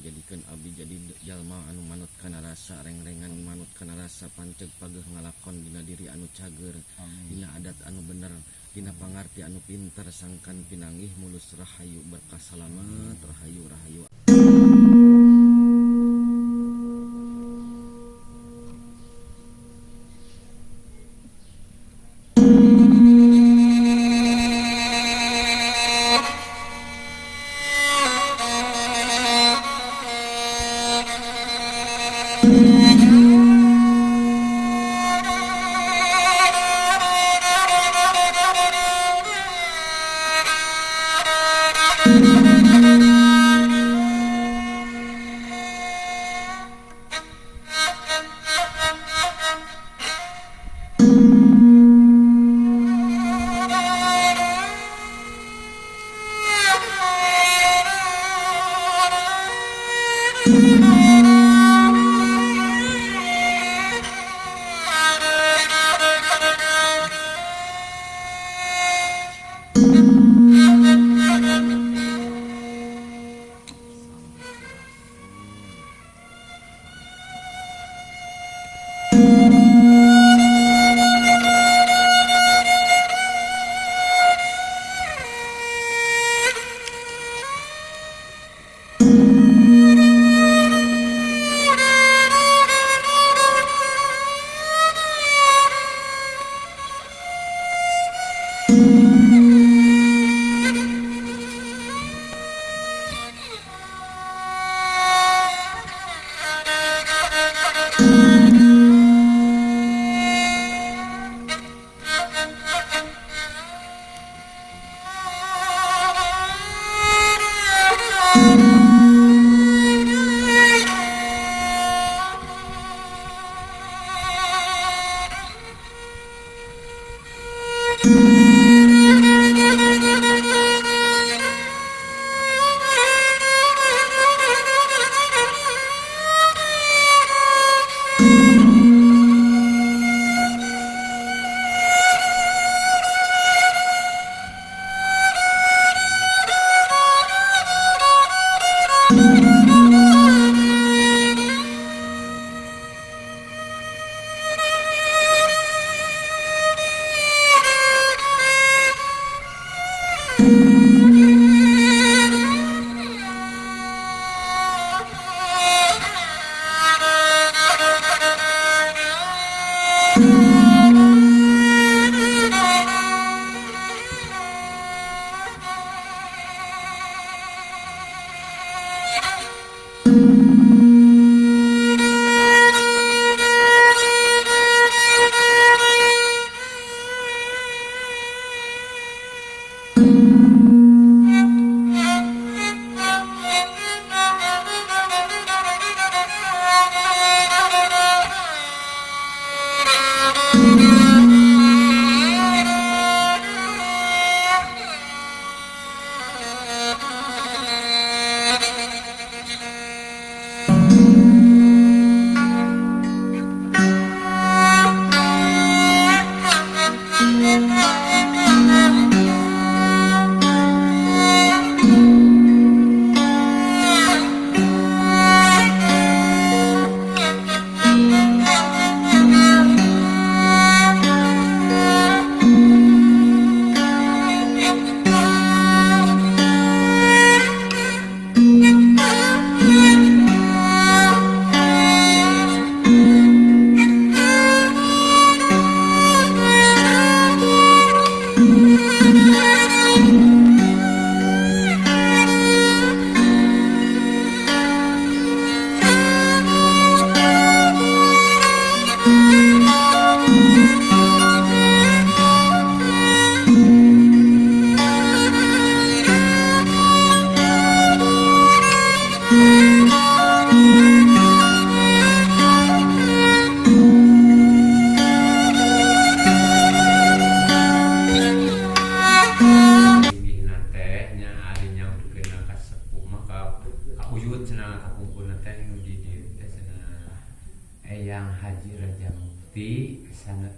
Jadikeun abdi jadi jalma anu manut kana rasa rengrengan manut kana rasa panceg pageuh ngalakon dina diri anu cager, dina adat anu bener, dina pangarti anu pinter, sangkan pinanggih mulus rahayu berkah salamet rahayu rahayu.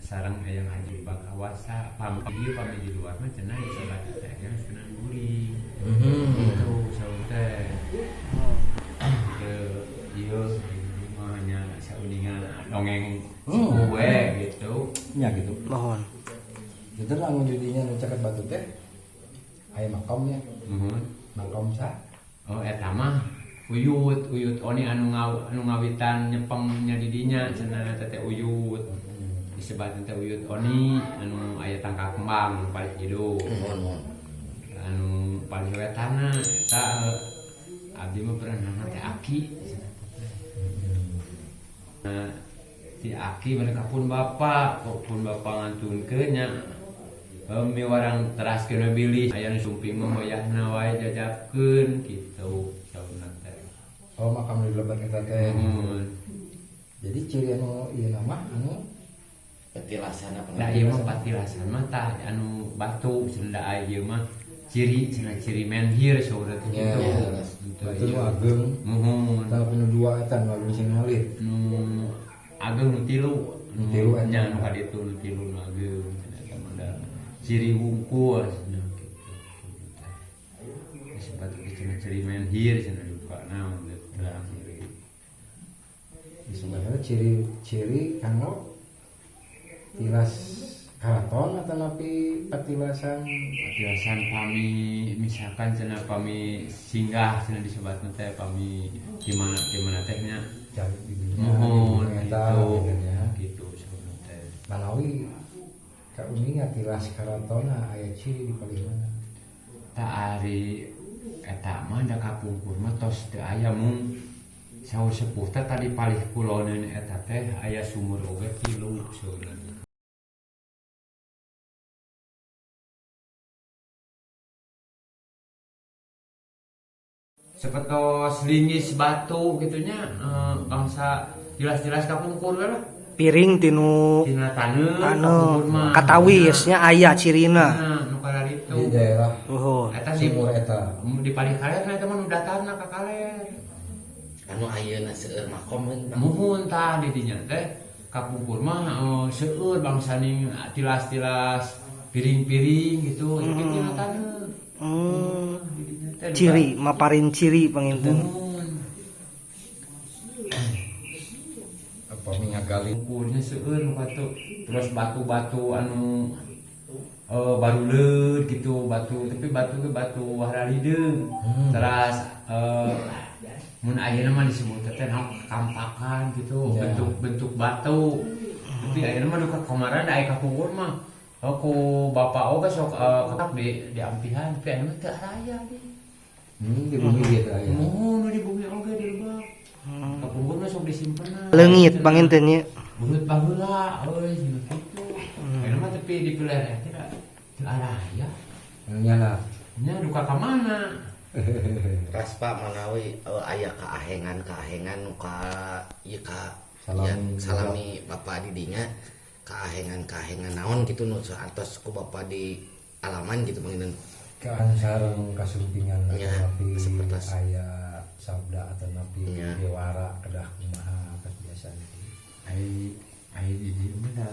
sarang ayang haji bakawasa pami di luar mah cenah isolat teh yang Sunan Guring itu saur teh ieu hanya sauningan dongeng we gitu nya gitu. Mohon. Itu lamun didinya nu caket batu teh aya makomnya. Makom sa? Oh eta mah uyut oni anu ngawitan nyepengnya didinya cenah teh uyut disebat teh uyut oni anu aya tangka kembang paling hidup anu paling wetana eta abdi mah pernah teh Aki ti Aki mereka pun bapak ngantunkeun nya miwarang teraskeun bilih aya nu sumping mah hoyahna wae jajakeun kitu sauna teh. Oh makam di lebat eta teh. Jadi ciri anu ieu nama anu petilasan apa? Da ieu mah patilasan mah tah anu batu sunda ieu mah ciri menhir saur teh kitu. Batu nu ageng. Muhun. Tapi nu dua eta nu ageng sing ngalir. Nu ageng nu tilu. Nu tilu nya nu kaditu nu tilu nu ageng. Eta mah da ciri wungkul cenah kitu. Disebut ciri menhir cenah lupa naon teh. Sebenarnya ciri kanggo tilas karaton atau napi petilasan pami misalkan cenah pami singgah cenah disebutna teh pami di mana tehnya jauh di dunia mohon eta gitu saudara teh manawi kauninga tilas karatona aya ciri di paling mana ta ari eta mah da kapungkur mah tos teu aya mung saur sepuh teh tadi palih kuloneun eta teh aya sumur oge 3 saudara. Sepetos lingis batu gitunya bangsa jelas-jelas kapungkur lah Piring tinu tina taneuh anu katawisnya aya cirina. Nu kalaritu di daerah eta di sumur eta di palih kaler eta mah nu datarna ka kaler Anu ayeuna seueur makom muhun tah di dinya teh kapungkur mah seueur bangsa ning tilas-tilas piring-piring gitu tapi tina taneuh Ciri maparin ciri panginten. apa mingagali Ukurnya seueur nu batu terus batu-batu anu baruleud gitu batu tapi batu ge batu wararideung terus mun ayeuna mah disebut teh kampakan gitu bentuk batu tapi ayeuna mah duka kamara da aya kapungkur mah ku bapak oge sok kakak di ampihan tapi ayeuna teu aya di bumi gitu aya nu di bumi oge di lebak kapungkur mah sok disimpenna Leungit panginten nya. bulut baheula euy gitu ayeuna mah tapi dipilih teh teu aya nyala nya duka ka mana Raspa manawi aya kaahengan nu ka ieu ka salami bapak didinya kaahengan naon gitu nu saantos ku bapak di alaman gitu panginten kan sareng kasumpingan tapi seperti aya sabda atau napi dewara kedah kumaha biasa gitu ai di dieu mah da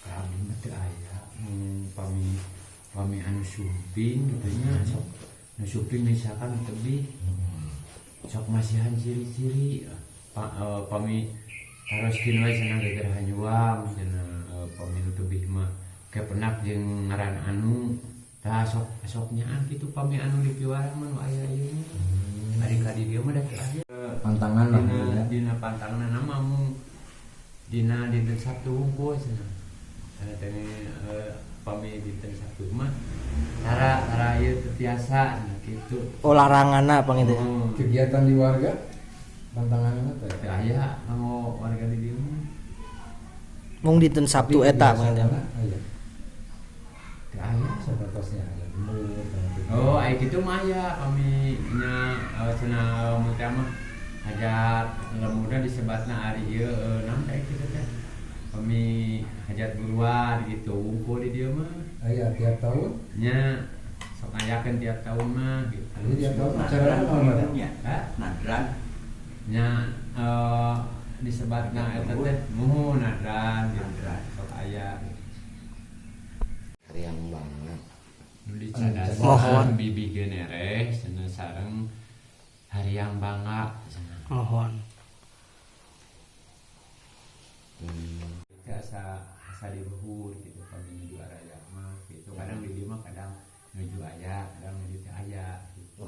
kami mah teu aya pami anu sumping gitu nya sok nu sumping misalkan tebih sok masihan ciri-ciri pami taroskeun we cenah geger hanyuam cenah pami nu tebih mah kepenak jeung ngaran anu tah sok nyaan kitu pami anu di piwara mah nu aya ieu ari ka di dieu mah da teu aya pantangan lah dina pantangan nama mung dina dinten Sabtu hungkul cenah teh pami dinten Sabtu mah tara ieu teu tiasa kitu Olaranganna panginten. kegiatan di warga pantanganna teh teu aya kanggo warga di dieu mah Mung dinten Sabtu eta panginten. aya teu aya sapertosnya aya oh ai kitu mah aya pami nya cenah mun teh mah hajat muda disebatna ari ieu naon teh kitu teh pami hajat buruan gitu ngumpul di dieu mah aya tiap tahun nya sok ngayakeun tiap tahun mah gitu jadi tiap tahun acara naon nadran nya disebatna eta teh muhun nadran gitu sok sadasa Mohon. bibi genereh cenah sareng Hariang Bangga cenah. Mohon. Asa di luhur gitu kalau menuju araya mah gitu kadang di dia mah kadang menuju aya kadang menuju teu aya gitu.